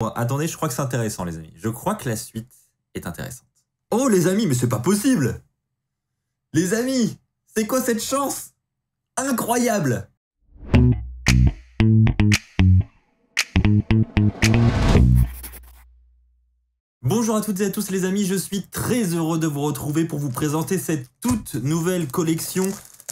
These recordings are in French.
Bon, attendez, je crois que c'est intéressant, les amis. Je crois que la suite est intéressante. Oh, les amis, mais c'est pas possible! Les amis, c'est quoi cette chance? Incroyable! Bonjour à toutes et à tous les amis, je suis très heureux de vous retrouver pour vous présenter cette toute nouvelle collection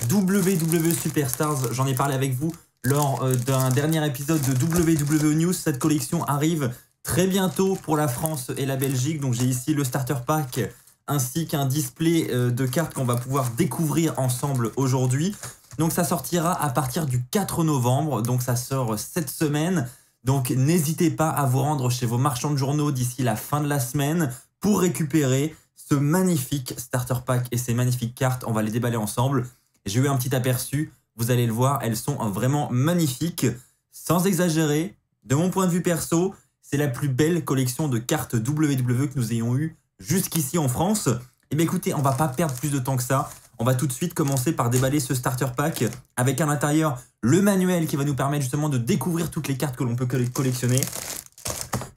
WWE Superstars. J'en ai parlé avec vous lors d'un dernier épisode de WWE News. Cette collection arrive très bientôt pour la France et la Belgique. Donc j'ai ici le starter pack ainsi qu'un display de cartes qu'on va pouvoir découvrir ensemble aujourd'hui. Donc ça sortira à partir du 4 novembre, donc ça sort cette semaine. Donc n'hésitez pas à vous rendre chez vos marchands de journaux d'ici la fin de la semaine pour récupérer ce magnifique starter pack et ces magnifiques cartes. On va les déballer ensemble. J'ai eu un petit aperçu, vous allez le voir, elles sont vraiment magnifiques. Sans exagérer, de mon point de vue perso, c'est la plus belle collection de cartes WWE que nous ayons eu jusqu'ici en France. Et bien écoutez, on va pas perdre plus de temps que ça. On va tout de suite commencer par déballer ce starter pack avec à l'intérieur le manuel qui va nous permettre justement de découvrir toutes les cartes que l'on peut collectionner.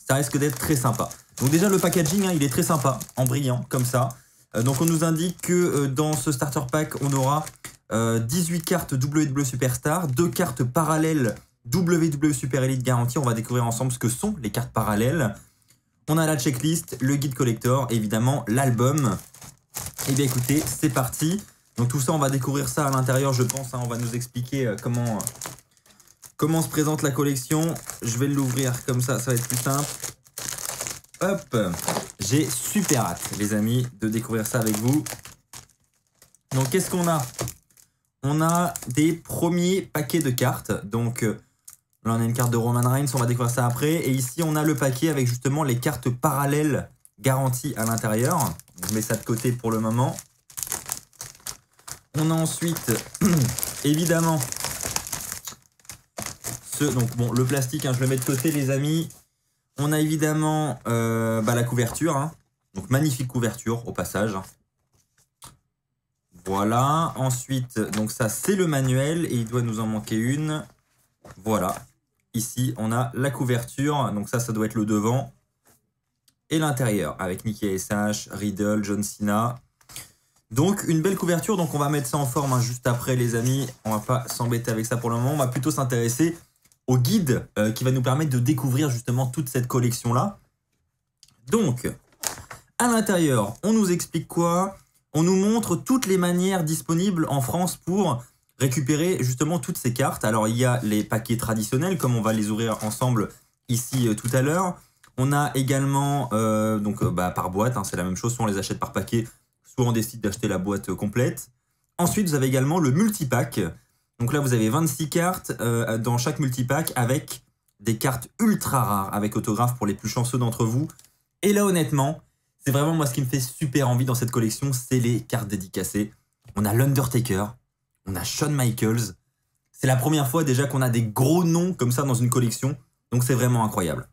Ça risque d'être très sympa. Donc déjà le packaging, hein, il est très sympa, en brillant comme ça. Donc on nous indique que dans ce starter pack, on aura 18 cartes WWE Superstar, 2 cartes parallèles WWE Super Elite garantie. On va découvrir ensemble ce que sont les cartes parallèles. On a la checklist, le guide collector, évidemment l'album. Et bien écoutez, c'est parti. Donc tout ça, on va découvrir ça à l'intérieur, je pense. Hein, on va nous expliquer comment se présente la collection. Je vais l'ouvrir comme ça va être plus simple. Hop, j'ai super hâte, les amis, de découvrir ça avec vous. Donc qu'est-ce qu'on a? On a des premiers paquets de cartes. Donc là, on a une carte de Roman Reigns, on va découvrir ça après. Et ici, on a le paquet avec justement les cartes parallèles garanties à l'intérieur. Je mets ça de côté pour le moment. On a ensuite, évidemment, donc bon, le plastique, hein, je le mets de côté, les amis. On a évidemment la couverture. Hein. Donc, magnifique couverture, au passage. Voilà. Ensuite, donc ça, c'est le manuel. Et il doit nous en manquer une. Voilà. Ici, on a la couverture. Donc ça doit être le devant. Et l'intérieur, avec Mickey SH, Riddle, John Cena. Donc, une belle couverture. Donc, on va mettre ça en forme hein, juste après, les amis. On va pas s'embêter avec ça pour le moment. On va plutôt s'intéresser au guide qui va nous permettre de découvrir justement toute cette collection-là. Donc, à l'intérieur, on nous explique quoi? On nous montre toutes les manières disponibles en France pour récupérer justement toutes ces cartes. Alors, il y a les paquets traditionnels, comme on va les ouvrir ensemble ici tout à l'heure. On a également, par boîte, hein, c'est la même chose, soit on les achète par paquet, soit on décide d'acheter la boîte complète. Ensuite, vous avez également le multipack. Donc là, vous avez 26 cartes dans chaque multipack avec des cartes ultra rares, avec autographe pour les plus chanceux d'entre vous. Et là, honnêtement, c'est vraiment moi ce qui me fait super envie dans cette collection, c'est les cartes dédicacées. On a l'Undertaker, on a Shawn Michaels. C'est la première fois déjà qu'on a des gros noms comme ça dans une collection, donc c'est vraiment incroyable.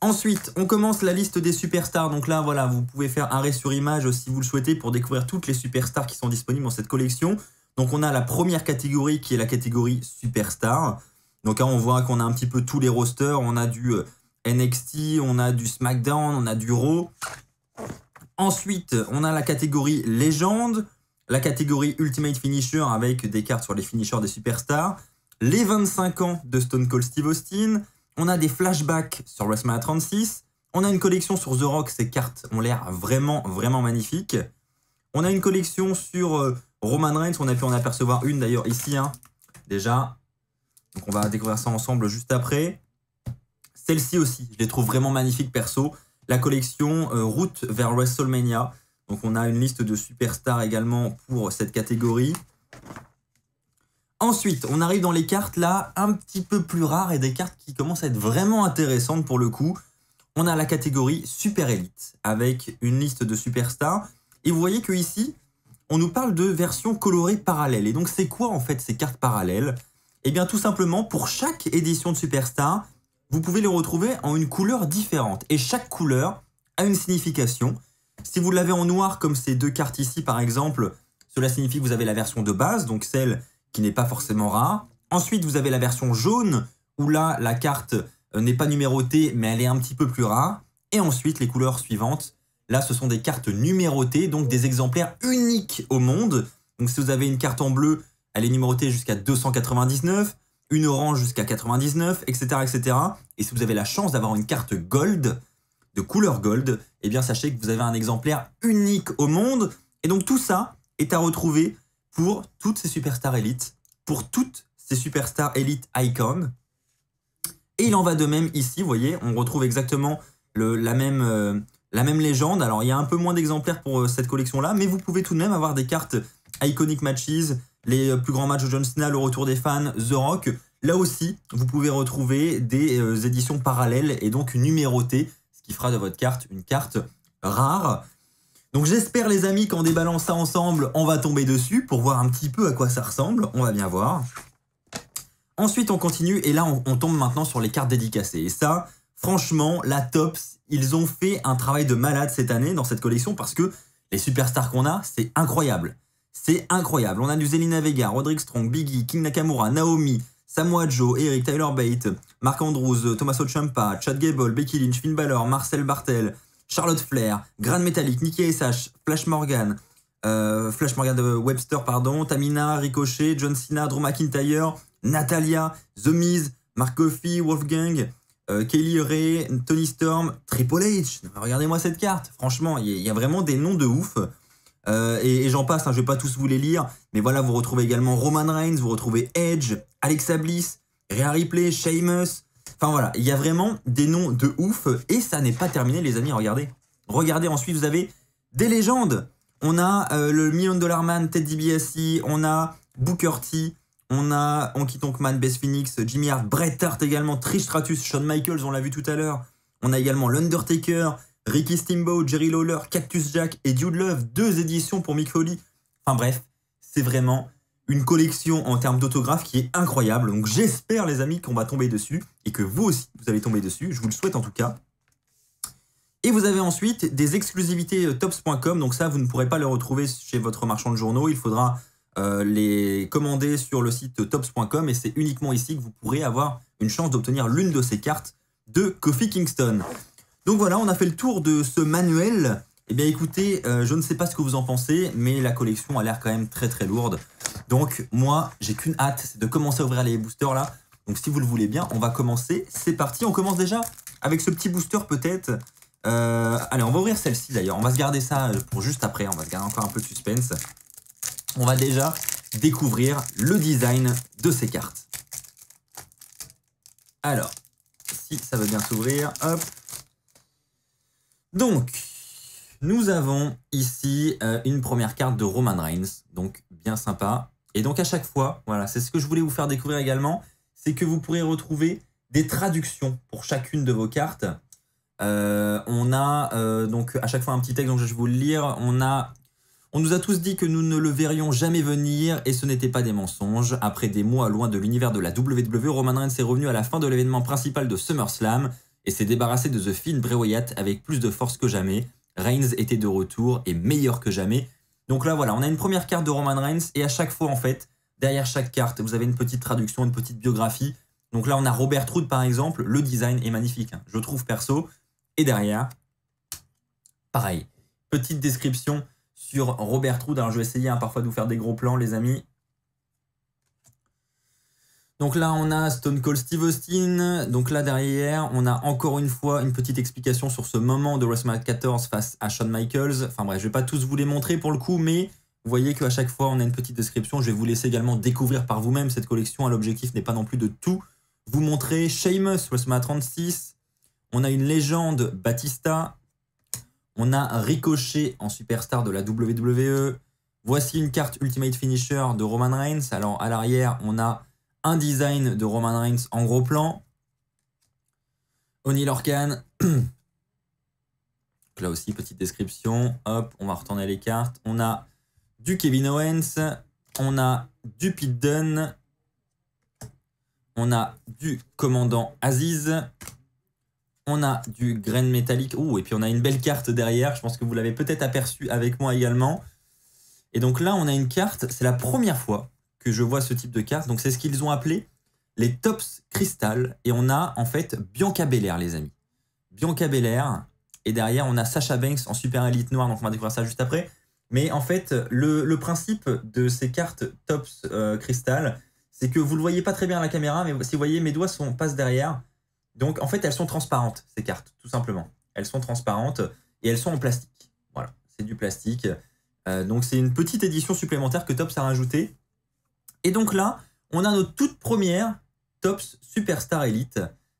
Ensuite, on commence la liste des superstars. Donc là, voilà, vous pouvez faire arrêt sur image si vous le souhaitez pour découvrir toutes les superstars qui sont disponibles dans cette collection. Donc on a la première catégorie qui est la catégorie superstar. Donc là, on voit qu'on a un petit peu tous les rosters. On a du NXT, on a du SmackDown, on a du Raw. Ensuite, on a la catégorie légende, la catégorie Ultimate Finisher avec des cartes sur les finishers des superstars, les 25 ans de Stone Cold Steve Austin. On a des flashbacks sur WrestleMania 36. On a une collection sur The Rock. Ces cartes ont l'air vraiment, vraiment magnifiques. On a une collection sur Roman Reigns. On a pu en apercevoir une d'ailleurs ici, hein, déjà. Donc on va découvrir ça ensemble juste après. Celle-ci aussi, je les trouve vraiment magnifiques perso. La collection Route vers WrestleMania. Donc on a une liste de superstars également pour cette catégorie. Ensuite, on arrive dans les cartes là un petit peu plus rares et des cartes qui commencent à être vraiment intéressantes pour le coup. On a la catégorie Super Elite avec une liste de superstars. Et vous voyez que ici, on nous parle de versions colorées parallèles. Et donc, c'est quoi en fait ces cartes parallèles? Eh bien, tout simplement, pour chaque édition de Superstar, vous pouvez les retrouver en une couleur différente. Et chaque couleur a une signification. Si vous l'avez en noir, comme ces deux cartes ici par exemple, cela signifie que vous avez la version de base, donc celle qui n'est pas forcément rare. Ensuite, vous avez la version jaune, où là, la carte n'est pas numérotée, mais elle est un petit peu plus rare. Et ensuite, les couleurs suivantes, là, ce sont des cartes numérotées, donc des exemplaires uniques au monde. Donc si vous avez une carte en bleu, elle est numérotée jusqu'à 299, une orange jusqu'à 99, etc., etc. Et si vous avez la chance d'avoir une carte gold, de couleur gold, eh bien sachez que vous avez un exemplaire unique au monde. Et donc tout ça est à retrouver pour toutes ces superstars élites, pour toutes ces superstars élites icons. Et il en va de même ici, vous voyez, on retrouve exactement la même légende. Alors il y a un peu moins d'exemplaires pour cette collection-là, mais vous pouvez tout de même avoir des cartes Iconic Matches, les plus grands matchs de John Cena, le retour des fans, The Rock. Là aussi, vous pouvez retrouver des éditions parallèles et donc numérotées, ce qui fera de votre carte une carte rare. Donc j'espère les amis qu'en déballant ça ensemble, on va tomber dessus pour voir un petit peu à quoi ça ressemble. On va bien voir. Ensuite, on continue et là, on tombe maintenant sur les cartes dédicacées. Et ça, franchement, la Topps, ils ont fait un travail de malade cette année dans cette collection parce que les superstars qu'on a, c'est incroyable. C'est incroyable. On a du Zelina Vega, Roderick Strong, Biggie, King Nakamura, Naomi, Samoa Joe, Eric, Tyler Bate, Mark Andrews, Tommaso Ciampa, Chad Gable, Becky Lynch, Finn Balor, Marcel Bartel, Charlotte Flair, Grand Metallic, Nikki ASH, Flash Morgan Webster, pardon, Tamina, Ricochet, John Cena, Drew McIntyre, Natalia, The Miz, Mark Coffey, Wolfgang, Kelly Ray, Tony Storm, Triple H. Regardez-moi cette carte. Franchement, il y a vraiment des noms de ouf. Et j'en passe, hein, je vais pas tous vous les lire. Mais voilà, vous retrouvez également Roman Reigns, vous retrouvez Edge, Alexa Bliss, Rhea Ripley, Sheamus. Enfin voilà, il y a vraiment des noms de ouf. Et ça n'est pas terminé, les amis, regardez. Regardez, ensuite, vous avez des légendes. On a le $1 Million Man, Ted DiBiase, on a Booker T, on a Honky Tonk Man, Beth Phoenix, Jimmy Hart, Bret Hart également, Trish Stratus, Shawn Michaels, on l'a vu tout à l'heure. On a également l'Undertaker, Ricky Steamboat, Jerry Lawler, Cactus Jack et Dude Love, 2 éditions pour Mick Foley. Enfin bref, c'est vraiment une collection en termes d'autographes qui est incroyable. Donc j'espère les amis qu'on va tomber dessus et que vous aussi vous allez tomber dessus. Je vous le souhaite en tout cas. Et vous avez ensuite des exclusivités Topps.com. Donc ça, vous ne pourrez pas les retrouver chez votre marchand de journaux. Il faudra les commander sur le site Topps.com et c'est uniquement ici que vous pourrez avoir une chance d'obtenir l'une de ces cartes de Kofi Kingston. Donc voilà, on a fait le tour de ce manuel. Eh bien écoutez, je ne sais pas ce que vous en pensez, mais la collection a l'air quand même très très lourde. Donc moi, j'ai qu'une hâte, c'est de commencer à ouvrir les boosters là. Donc si vous le voulez bien, on va commencer. C'est parti, on commence déjà avec ce petit booster peut-être. Allez, on va ouvrir celle-ci d'ailleurs. On va se garder ça pour juste après. On va se garder encore un peu de suspense. On va déjà découvrir le design de ces cartes. Alors, si ça veut bien s'ouvrir, hop. Donc, nous avons ici une première carte de Roman Reigns. Donc, bien sympa. Et donc, à chaque fois, voilà, c'est ce que je voulais vous faire découvrir également. C'est que vous pourrez retrouver des traductions pour chacune de vos cartes. On a donc à chaque fois un petit texte, donc je vais vous le lire. On nous a tous dit que nous ne le verrions jamais venir et ce n'était pas des mensonges. Après des mois loin de l'univers de la WWE, Roman Reigns est revenu à la fin de l'événement principal de SummerSlam et s'est débarrassé de The Fiend Bray Wyatt avec plus de force que jamais. Reigns était de retour et meilleur que jamais. Donc là voilà, on a une première carte de Roman Reigns et à chaque fois en fait, derrière chaque carte, vous avez une petite traduction, une petite biographie. Donc là on a Robert Roode par exemple, le design est magnifique, hein, je trouve perso. Et derrière, pareil, petite description sur Robert Roode. Alors je vais essayer parfois de vous faire des gros plans les amis. Donc là on a Stone Cold Steve Austin. Donc là derrière on a encore une fois une petite explication sur ce moment de WrestleMania 14 face à Shawn Michaels. Enfin bref, je vais pas tous vous les montrer pour le coup, mais vous voyez qu'à chaque fois on a une petite description. Je vais vous laisser également découvrir par vous-même cette collection. L'objectif n'est pas non plus de tout vous montrer. Sheamus, WrestleMania 36. On a une légende, Batista. On a Ricochet en superstar de la WWE. Voici une carte Ultimate Finisher de Roman Reigns. Alors à l'arrière, on a un design de Roman Reigns en gros plan. Oney Lorcan. Là aussi, petite description. Hop, on va retourner les cartes. On a du Kevin Owens. On a du Pete Dunne. On a du commandant Aziz. On a du grain métallique. Ouh, et puis on a une belle carte derrière. Je pense que vous l'avez peut-être aperçu avec moi également. Et donc là, on a une carte. C'est la première fois que je vois ce type de carte. Donc c'est ce qu'ils ont appelé les Topps Crystal. Et on a en fait Bianca Belair, les amis. Bianca Belair. Et derrière, on a Sasha Banks en Super Elite Noir. Donc on va découvrir ça juste après. Mais en fait, le principe de ces cartes Topps Crystal, c'est que vous ne le voyez pas très bien à la caméra, mais si vous voyez, mes doigts passent derrière. Donc en fait, elles sont transparentes, ces cartes, tout simplement. Elles sont transparentes et elles sont en plastique. Voilà, c'est du plastique. Donc c'est une petite édition supplémentaire que Topps a rajoutée. Et donc là, on a notre toute première Topps Superstar Elite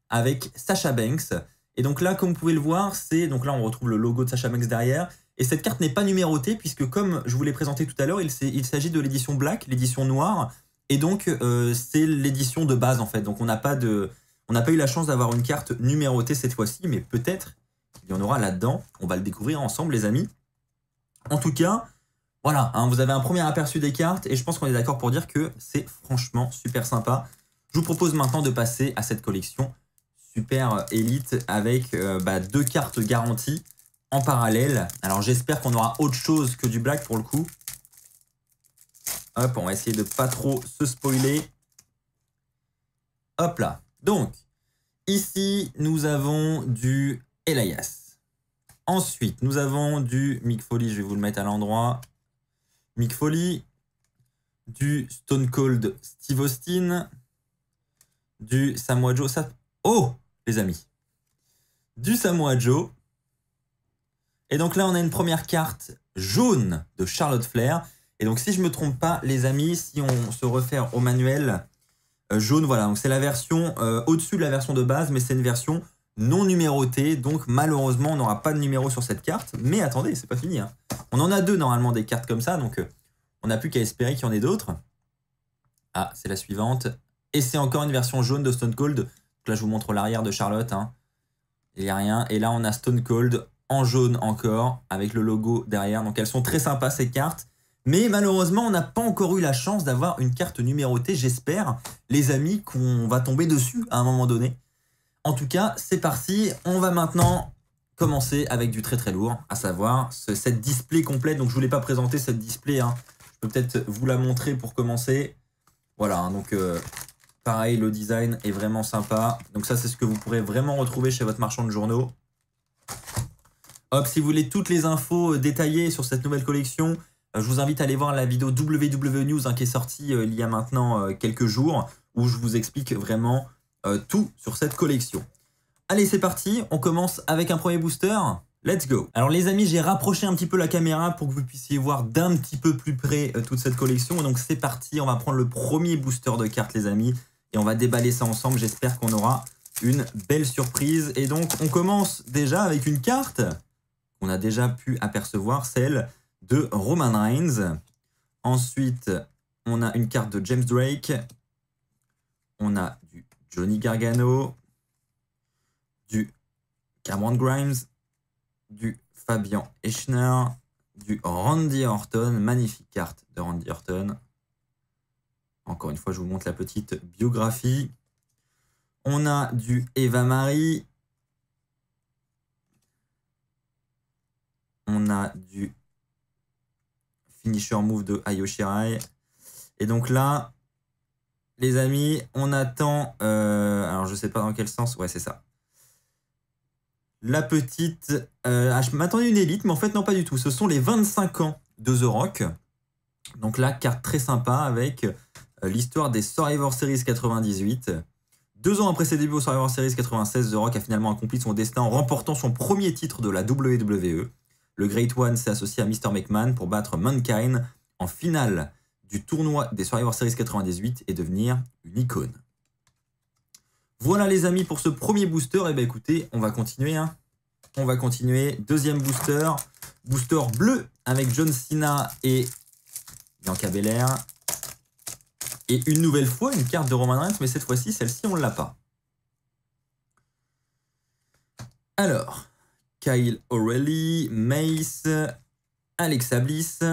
avec Sasha Banks. Et donc là, comme vous pouvez le voir, donc là on retrouve le logo de Sasha Banks derrière. Et cette carte n'est pas numérotée puisque comme je vous l'ai présenté tout à l'heure, il s'agit de l'édition Black, l'édition noire. Et donc c'est l'édition de base en fait. Donc on n'a pas eu la chance d'avoir une carte numérotée cette fois-ci, mais peut-être qu'il y en aura là-dedans. On va le découvrir ensemble les amis. En tout cas, voilà, hein, vous avez un premier aperçu des cartes et je pense qu'on est d'accord pour dire que c'est franchement super sympa. Je vous propose maintenant de passer à cette collection Super Elite avec 2 cartes garanties en parallèle. Alors j'espère qu'on aura autre chose que du black pour le coup. Hop, on va essayer de pas trop se spoiler. Hop là. Donc, ici, nous avons du Elias. Ensuite, nous avons du Mick Foley, je vais vous le mettre à l'endroit. Mick Foley, du Stone Cold Steve Austin, du Samoa Joe. Oh, les amis. Du Samoa Joe. Et donc là, on a une première carte jaune de Charlotte Flair. Et donc, si je ne me trompe pas, les amis, si on se réfère au manuel jaune, voilà. Donc, c'est la version au-dessus de la version de base, mais c'est une version non numérotée. Donc, malheureusement, on n'aura pas de numéro sur cette carte. Mais attendez, c'est pas fini. Hein. On en a 2 normalement des cartes comme ça. Donc, on n'a plus qu'à espérer qu'il y en ait d'autres. Ah, c'est la suivante. Et c'est encore une version jaune de Stone Cold. Donc là, je vous montre l'arrière de Charlotte. Hein. Il n'y a rien. Et là, on a Stone Cold en jaune encore, avec le logo derrière. Donc elles sont très sympas ces cartes. Mais malheureusement, on n'a pas encore eu la chance d'avoir une carte numérotée. J'espère, les amis, qu'on va tomber dessus à un moment donné. En tout cas, c'est parti. On va maintenant commencer avec du très très lourd, à savoir cette display complète. Donc je ne vous l'ai pas présenté cette display. Hein. Je peux peut-être vous la montrer pour commencer. Voilà, hein, donc pareil, le design est vraiment sympa. Donc ça, c'est ce que vous pourrez vraiment retrouver chez votre marchand de journaux. Hop, si vous voulez toutes les infos détaillées sur cette nouvelle collection, je vous invite à aller voir la vidéo WW News qui est sortie il y a maintenant quelques jours, où je vous explique vraiment tout sur cette collection. Allez, c'est parti, on commence avec un premier booster. Let's go. Alors les amis, j'ai rapproché un petit peu la caméra pour que vous puissiez voir d'un petit peu plus près toute cette collection. Donc c'est parti, on va prendre le premier booster de cartes les amis, et on va déballer ça ensemble. J'espère qu'on aura une belle surprise. Et donc on commence déjà avec une carte qu'on a déjà pu apercevoir, celle de Roman Reigns. Ensuite, on a une carte de James Drake. On a du Johnny Gargano, du Cameron Grimes, du Fabian Aichner, du Randy Orton. Magnifique carte de Randy Orton. Encore une fois, je vous montre la petite biographie. On a du Eva Marie. On a du Finisher Move de Io Shirai. Et donc là, les amis, on attend... alors, je sais pas dans quel sens. Ouais, c'est ça. La petite... je m'attendais à une élite, mais en fait, non, pas du tout. Ce sont les 25 ans de The Rock. Donc là, carte très sympa avec l'histoire des Survivor Series 98. 2 ans après ses débuts au Survivor Series 96, The Rock a finalement accompli son destin en remportant son premier titre de la WWE. Le Great One s'est associé à Mr. McMahon pour battre Mankind en finale du tournoi des Survivor Series 98 et devenir une icône. Voilà les amis pour ce premier booster. Et bien écoutez, on va continuer. Hein. On va continuer. Deuxième booster. Booster bleu avec John Cena et Bianca Belair. Et une nouvelle fois, une carte de Roman Reigns, mais cette fois-ci, celle-ci, on ne l'a pas. Alors... Kyle O'Reilly, Mace, Alexa Bliss.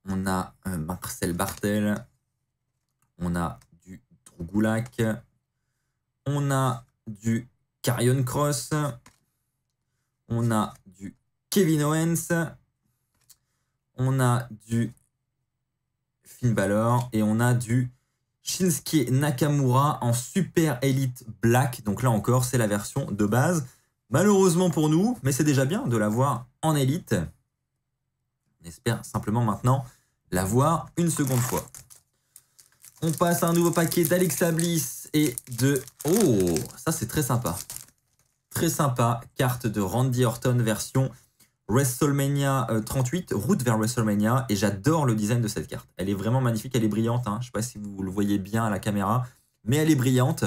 On a Marcel Bartel. On a du Drew Gulak. On a du Karrion Kross. On a du Kevin Owens. On a du Finn Balor. Et on a du Shinsuke Nakamura en Super Elite Black. Donc là encore, c'est la version de base. Malheureusement pour nous, mais c'est déjà bien de l'avoir en Elite. On espère simplement maintenant l'avoir une seconde fois. On passe à un nouveau paquet d'Alexa Bliss et de... Oh, ça c'est très sympa. Très sympa. Carte de Randy Orton version WrestleMania 38, route vers WrestleMania. Et j'adore le design de cette carte. Elle est vraiment magnifique, elle est brillante. Hein. Je ne sais pas si vous le voyez bien à la caméra, mais elle est brillante.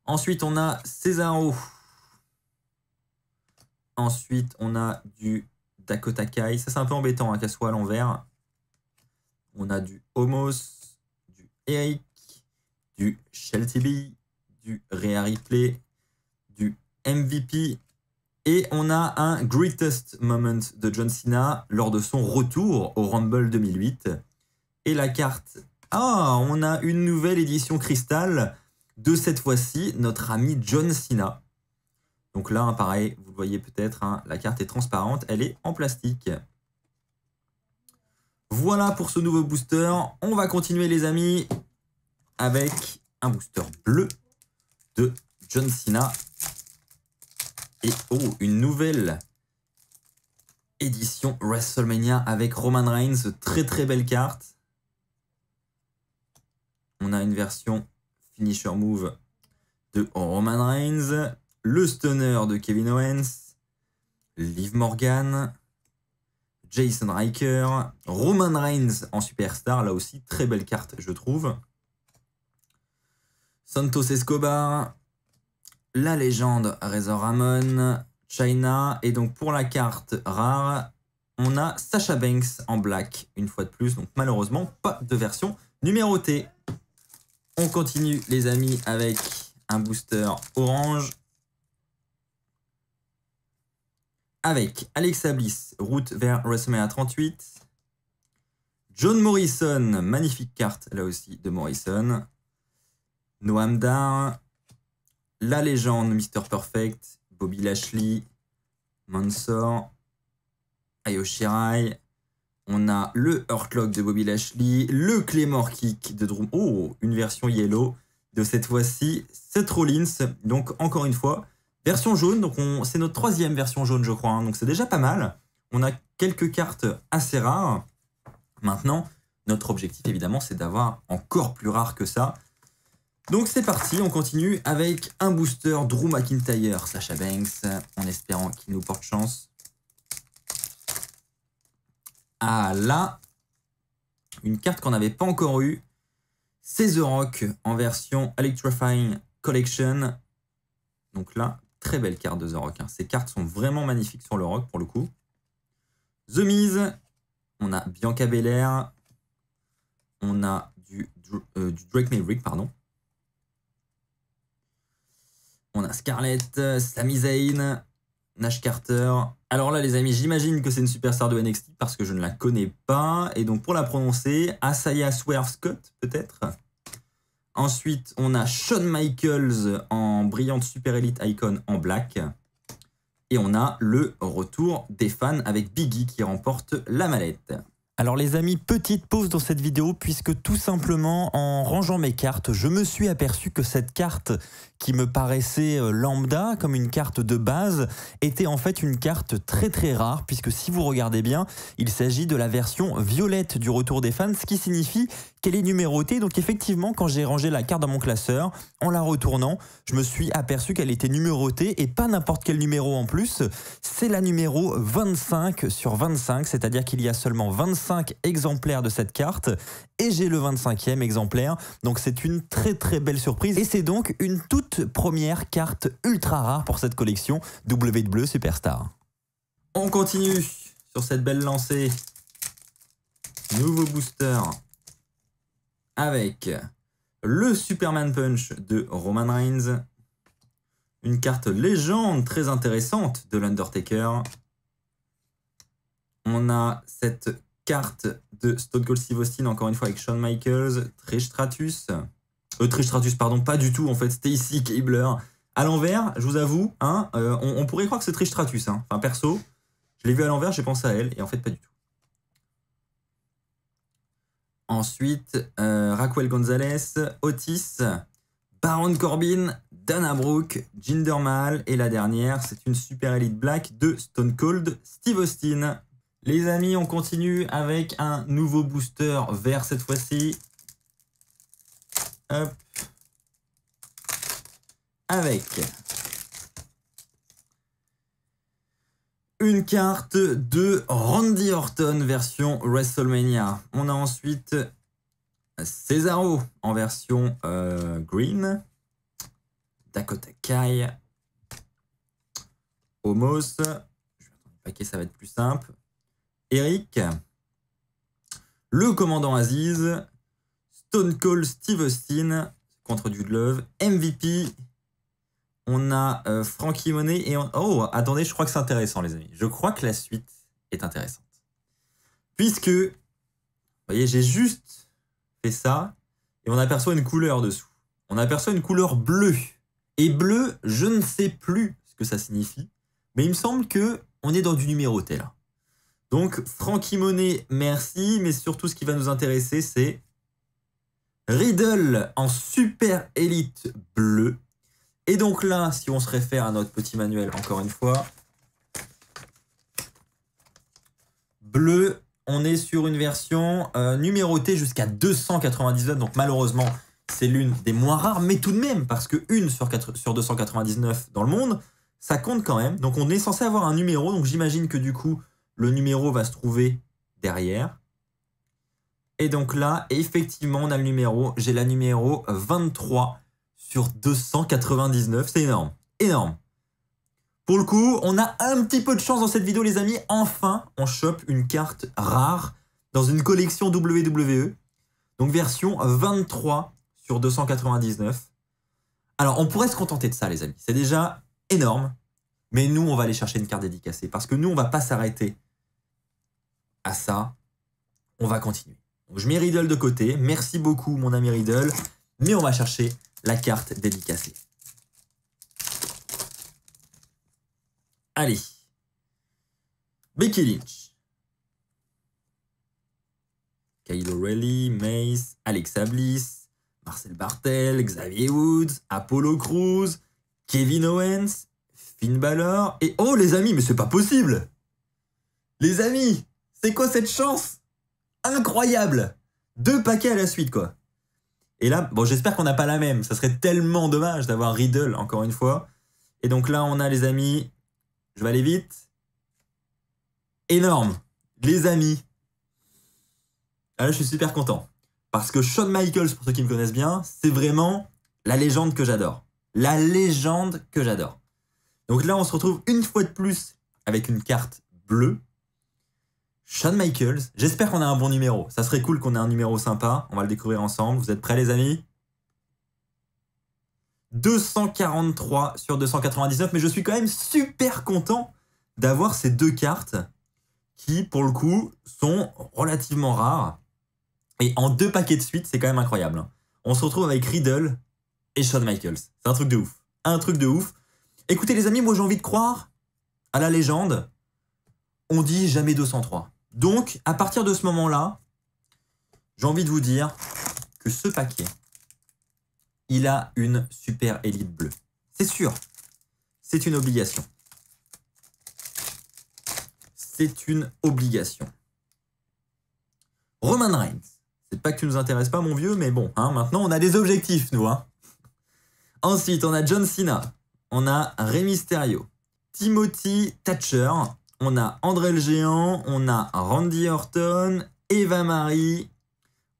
Ensuite, on a Cesaro. Ensuite, on a du Dakota Kai. Ça, c'est un peu embêtant, hein, qu'elle soit à l'envers. On a du Homos, du Eric, du Shelty B, du Rhea Ripley, du MVP. Et on a un Greatest Moment de John Cena lors de son retour au Rumble 2008. Et la carte... Ah, on a une nouvelle édition cristal de cette fois-ci, notre ami John Cena. Donc là, pareil, vous le voyez peut-être, hein, la carte est transparente, elle est en plastique. Voilà pour ce nouveau booster. On va continuer les amis avec un booster bleu de John Cena. Et oh, une nouvelle édition WrestleMania avec Roman Reigns. Très très belle carte. On a une version Finisher Move de Roman Reigns. Le Stunner de Kevin Owens. Liv Morgan. Jason Riker. Roman Reigns en Superstar. Là aussi, très belle carte, je trouve. Santos Escobar. La légende Razor Ramon, China. Et donc pour la carte rare, on a Sasha Banks en black une fois de plus. Donc malheureusement, pas de version numérotée. On continue les amis avec un booster orange. Avec Alexa Bliss, route vers WrestleMania 38. John Morrison, magnifique carte là aussi de Morrison. Noam Dar. La légende Mr. Perfect, Bobby Lashley, Mansoor, Io Shirai. On a le Hurtlock de Bobby Lashley, le Claymore Kick de Drew. Oh, une version yellow de cette fois-ci, Seth Rollins. Donc encore une fois, version jaune. Donc c'est notre troisième version jaune, je crois. Hein, donc c'est déjà pas mal. On a quelques cartes assez rares. Maintenant, notre objectif évidemment, c'est d'avoir encore plus rare que ça. Donc c'est parti, on continue avec un booster Drew McIntyre, Sasha Banks, en espérant qu'il nous porte chance. Ah là, une carte qu'on n'avait pas encore eue, c'est The Rock en version Electrifying Collection. Donc là, très belle carte de The Rock. Hein. Ces cartes sont vraiment magnifiques sur le Rock pour le coup. The Miz, on a Bianca Belair, on a du Drake Maverick, pardon. On a Scarlett, Sami Zayn, Nash Carter. Alors là, les amis, j'imagine que c'est une superstar de NXT parce que je ne la connais pas. Et donc, pour la prononcer, Asaya Swerve Scott, peut-être. Ensuite, on a Shawn Michaels en brillante Super Elite Icon en black. Et on a le retour des fans avec Big E qui remporte la mallette. Alors les amis, petite pause dans cette vidéo puisque tout simplement en rangeant mes cartes, je me suis aperçu que cette carte qui me paraissait lambda comme une carte de base était en fait une carte très très rare puisque si vous regardez bien, il s'agit de la version violette du retour des fans, ce qui signifie qu'elle est numérotée. Donc effectivement, quand j'ai rangé la carte dans mon classeur, en la retournant, je me suis aperçu qu'elle était numérotée et pas n'importe quel numéro en plus. C'est la numéro 25 sur 25, c'est-à-dire qu'il y a seulement 25 exemplaires de cette carte et j'ai le 25e exemplaire. Donc c'est une très très belle surprise et c'est donc une toute première carte ultra rare pour cette collection WWE Superstar. On continue sur cette belle lancée. Nouveau booster avec le Superman Punch de Roman Reigns. Une carte légende très intéressante de l'Undertaker. On a cette carte de Stone Cold Steve Austin, encore une fois avec Shawn Michaels, Trish Stratus. Trish Stratus, pardon, pas du tout en fait, Stacy Keibler. À l'envers, je vous avoue, hein, on pourrait croire que c'est Trish Stratus. Hein. Enfin, perso, je l'ai vu à l'envers, j'ai pensé à elle, et en fait, pas du tout. Ensuite, Raquel Gonzalez, Otis, Baron Corbin, Dana Brooke, Jinder Mahal. Et la dernière, c'est une Super Elite Black de Stone Cold Steve Austin. Les amis, on continue avec un nouveau booster vert cette fois-ci. Hop. Avec une carte de Randy Orton version WrestleMania. On a ensuite Cesaro en version green. Dakota Kai. Omos. Je vais attendre le paquet, ça va être plus simple. Eric. Le commandant Aziz. Stone Cold Steve Austin contre Dude Love. MVP. On a Frankie Monet et oh, attendez, je crois que c'est intéressant, les amis. Je crois que la suite est intéressante. Puisque, vous voyez, j'ai juste fait ça et on aperçoit une couleur dessous. On aperçoit une couleur bleue. Et bleu, je ne sais plus ce que ça signifie, mais il me semble que on est dans du numéroté, là. Donc, Frankie Monet, merci, mais surtout, ce qui va nous intéresser, c'est Riddle en Super Elite bleu. Et donc là, si on se réfère à notre petit manuel, encore une fois, bleu, on est sur une version numérotée jusqu'à 299. Donc malheureusement, c'est l'une des moins rares, mais tout de même, parce que 1 sur 299 dans le monde, ça compte quand même. Donc on est censé avoir un numéro, donc j'imagine que du coup, le numéro va se trouver derrière. Et donc là, effectivement, on a le numéro, j'ai la numéro 23 sur 299, c'est énorme, énorme. Pour le coup, on a un petit peu de chance dans cette vidéo, les amis. Enfin, on chope une carte rare dans une collection WWE. Donc version 23 sur 299. Alors, on pourrait se contenter de ça, les amis. C'est déjà énorme. Mais nous, on va aller chercher une carte dédicacée. Parce que nous, on va pas s'arrêter à ça. On va continuer. Donc, je mets Riddle de côté. Merci beaucoup, mon ami Riddle. Mais on va chercher la carte dédicacée. Allez. Becky Lynch. Kyle O'Reilly, Mace, Alexa Bliss, Marcel Barthel, Xavier Woods, Apollo Crews, Kevin Owens, Finn Balor et... Oh les amis, mais c'est pas possible! Les amis, c'est quoi cette chance? Incroyable! 2 paquets à la suite, quoi. Et là, bon, j'espère qu'on n'a pas la même. Ça serait tellement dommage d'avoir Riddle, encore une fois. Et donc là, on a, les amis... Je vais aller vite. Énorme. Les amis. Ah, là, je suis super content. Parce que Shawn Michaels, pour ceux qui me connaissent bien, c'est vraiment la légende que j'adore. La légende que j'adore. Donc là, on se retrouve une fois de plus avec une carte bleue. Shawn Michaels. J'espère qu'on a un bon numéro. Ça serait cool qu'on ait un numéro sympa. On va le découvrir ensemble. Vous êtes prêts, les amis? 243 sur 299. Mais je suis quand même super content d'avoir ces 2 cartes qui, pour le coup, sont relativement rares. Et en 2 paquets de suite, c'est quand même incroyable. On se retrouve avec Riddle et Shawn Michaels. C'est un truc de ouf. Un truc de ouf. Écoutez, les amis, moi, j'ai envie de croire à la légende. On dit jamais 203. Donc, à partir de ce moment-là, j'ai envie de vous dire que ce paquet, il a une Super Elite bleue. C'est sûr. C'est une obligation. C'est une obligation. Roman Reigns. C'est pas que tu nous intéresses pas, mon vieux, mais bon, hein, maintenant, on a des objectifs, nous. Hein. Ensuite, on a John Cena. On a Rey Mysterio. Timothy Thatcher. On a André le Géant, on a Randy Orton, Eva Marie,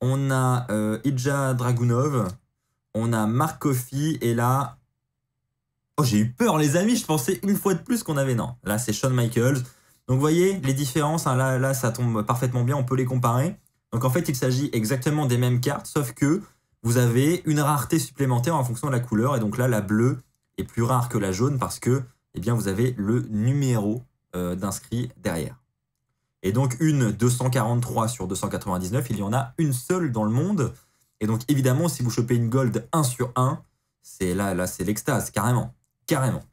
on a Ilja Dragunov, on a Mark Coffey, et là... Oh, j'ai eu peur, les amis, je pensais une fois de plus qu'on avait... Non, là, c'est Shawn Michaels. Donc, vous voyez, les différences, hein, là, ça tombe parfaitement bien, on peut les comparer. Donc, en fait, il s'agit exactement des mêmes cartes, sauf que vous avez une rareté supplémentaire en fonction de la couleur. Et donc là, la bleue est plus rare que la jaune parce que, eh bien, vous avez le numéro d'inscrits derrière. Et donc une 243 sur 299, il y en a une seule dans le monde. Et donc évidemment, si vous chopez une gold 1 sur 1, c'est là c'est l'extase, carrément. Carrément.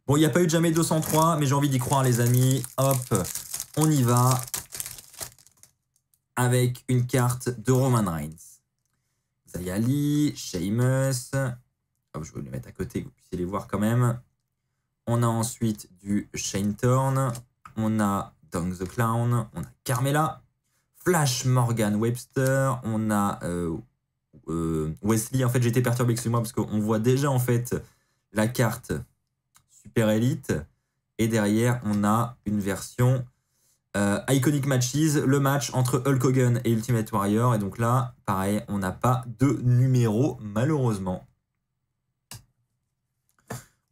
Bon, il n'y a pas eu de jamais 203, mais j'ai envie d'y croire, les amis. Hop, on y va. avec une carte de Roman Reigns. Xia Li, Sheamus. Hop, je vais les mettre à côté, que vous puissiez les voir quand même. On a ensuite du Shane Thorne. On a Dong the Clown. On a Carmella. Flash Morgan Webster. On a Wesley. En fait, j'ai été perturbé, excusez-moi, parce qu'on voit déjà en fait la carte Super Elite. Et derrière, on a une version Iconic Matches, le match entre Hulk Hogan et Ultimate Warrior. Et donc là, pareil, on n'a pas de numéro, malheureusement.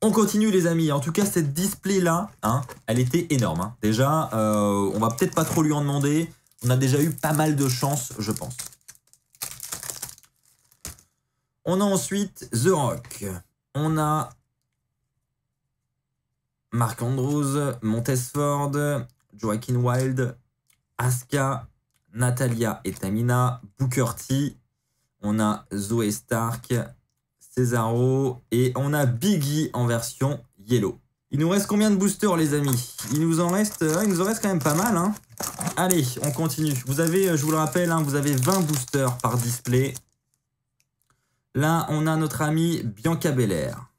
On continue, les amis. En tout cas, cette display-là, hein, elle était énorme. Hein. Déjà, on va peut-être pas trop lui en demander. On a déjà eu pas mal de chance, je pense. On a ensuite The Rock. On a Mark Andrews, Montesford, Joaquin Wilde, Asuka, Natalia et Tamina, Booker T. On a Zoe Stark, Cesaro et on a Biggie en version Yellow. Il nous reste combien de boosters, les amis? Il nous en reste quand même pas mal. Hein. Allez, on continue. Vous avez, je vous le rappelle, hein, vous avez 20 boosters par display. Là, on a notre amie Bianca Belair.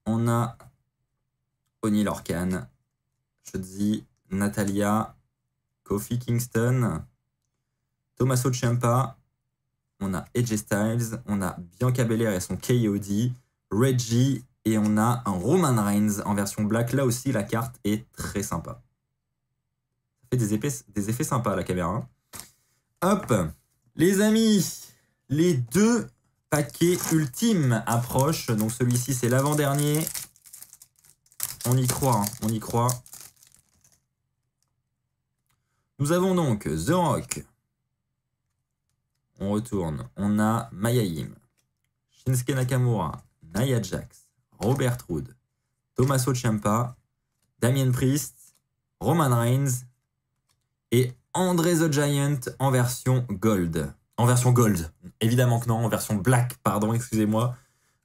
On a Oni Lorcan, Shotzi, Natalia, Kofi Kingston, Tommaso Ciampa, on a AJ Styles, on a Bianca Belair et son KOD, Reggie, et on a un Roman Reigns en version black. Là aussi, la carte est très sympa. Ça fait des effets sympas à la caméra. Hop, les amis, les deux paquets ultimes approchent. Donc celui-ci, c'est l'avant-dernier. On y croit, hein, on y croit. Nous avons donc The Rock. On retourne. On a Mia Yim, Shinsuke Nakamura, Nia Jax, Robert Roode, Tommaso Ciampa, Damien Priest, Roman Reigns et Andre the Giant en version Gold. En version Gold, évidemment que non, en version Black, pardon, excusez-moi.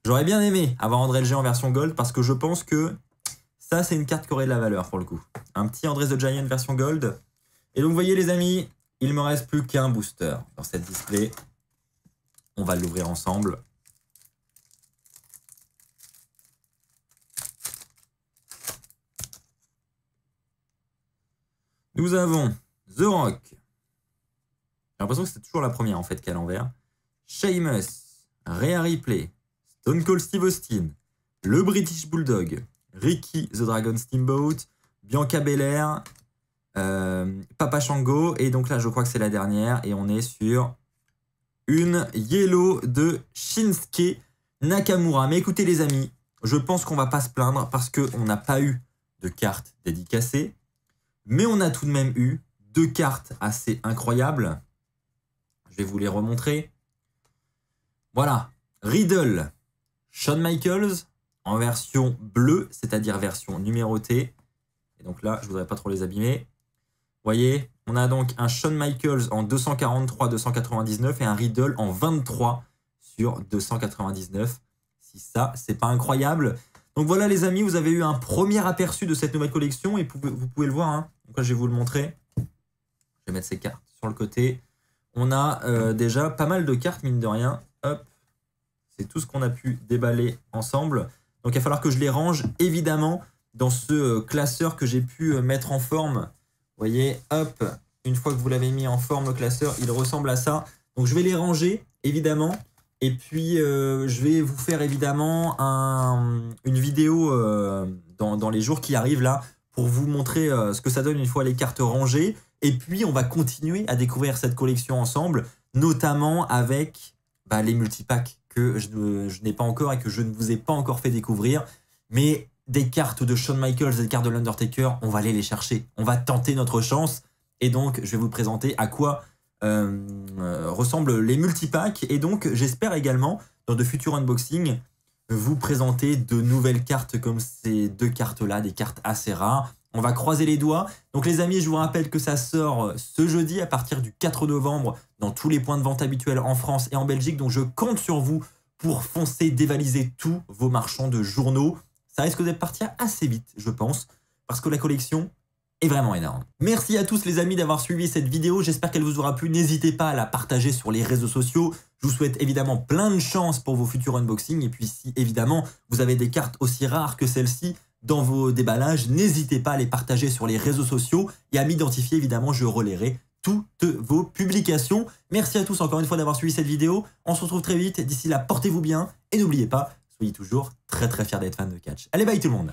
J'aurais bien aimé avoir André le Géant en version Gold parce que je pense que ça, c'est une carte qui aurait de la valeur pour le coup. Un petit Andre the Giant version Gold. Et donc, vous voyez, les amis, il ne me reste plus qu'un booster dans cette display. On va l'ouvrir ensemble. Nous avons The Rock. J'ai l'impression que c'est toujours la première, en fait, qu'à l'envers. Sheamus, Rhea Ripley, Stone Cold Steve Austin, le British Bulldog, Ricky the Dragon Steamboat, Bianca Belair, Papa Shango, et donc là je crois que c'est la dernière, et on est sur une Yellow de Shinsuke Nakamura. Mais écoutez les amis, je pense qu'on va pas se plaindre parce qu'on n'a pas eu de carte dédicacée, mais on a tout de même eu deux cartes assez incroyables. Je vais vous les remontrer. Voilà, Riddle, Shawn Michaels en version bleue, c'est-à-dire version numérotée. Et donc là, je voudrais pas trop les abîmer. Vous voyez, on a donc un Shawn Michaels en 243, 299 et un Riddle en 23 sur 299. Si ça, c'est pas incroyable. Donc voilà les amis, vous avez eu un premier aperçu de cette nouvelle collection et vous pouvez le voir. Hein. Donc là, je vais vous le montrer. Je vais mettre ces cartes sur le côté. On a déjà pas mal de cartes, mine de rien. Hop, c'est tout ce qu'on a pu déballer ensemble. Donc il va falloir que je les range, évidemment, dans ce classeur que j'ai pu mettre en forme. Vous voyez, hop, une fois que vous l'avez mis en forme, le classeur, il ressemble à ça. Donc je vais les ranger, évidemment. Et puis, je vais vous faire, évidemment, une vidéo dans les jours qui arrivent, là, pour vous montrer ce que ça donne une fois les cartes rangées. Et puis, on va continuer à découvrir cette collection ensemble, notamment avec les multipacks que je n'ai pas encore et que je ne vous ai pas encore fait découvrir. Mais des cartes de Shawn Michaels et des cartes de l'Undertaker, on va aller les chercher. On va tenter notre chance. Et donc, je vais vous présenter à quoi ressemblent les multipacks. Et donc, j'espère également, dans de futurs unboxings, vous présenter de nouvelles cartes comme ces deux cartes-là, des cartes assez rares. On va croiser les doigts. Donc les amis, je vous rappelle que ça sort ce jeudi à partir du 4 novembre dans tous les points de vente habituels en France et en Belgique. Donc je compte sur vous pour foncer, dévaliser tous vos marchands de journaux. Ça risque de partir assez vite, je pense, parce que la collection, est vraiment énorme. Merci à tous les amis d'avoir suivi cette vidéo, j'espère qu'elle vous aura plu. N'hésitez pas à la partager sur les réseaux sociaux. Je vous souhaite évidemment plein de chance pour vos futurs unboxings. Et puis si évidemment vous avez des cartes aussi rares que celle-ci dans vos déballages, n'hésitez pas à les partager sur les réseaux sociaux et à m'identifier, évidemment, je relayerai toutes vos publications. Merci à tous encore une fois d'avoir suivi cette vidéo. On se retrouve très vite. D'ici là, portez-vous bien et n'oubliez pas, soyez toujours très fiers d'être fan de catch. Allez, bye tout le monde.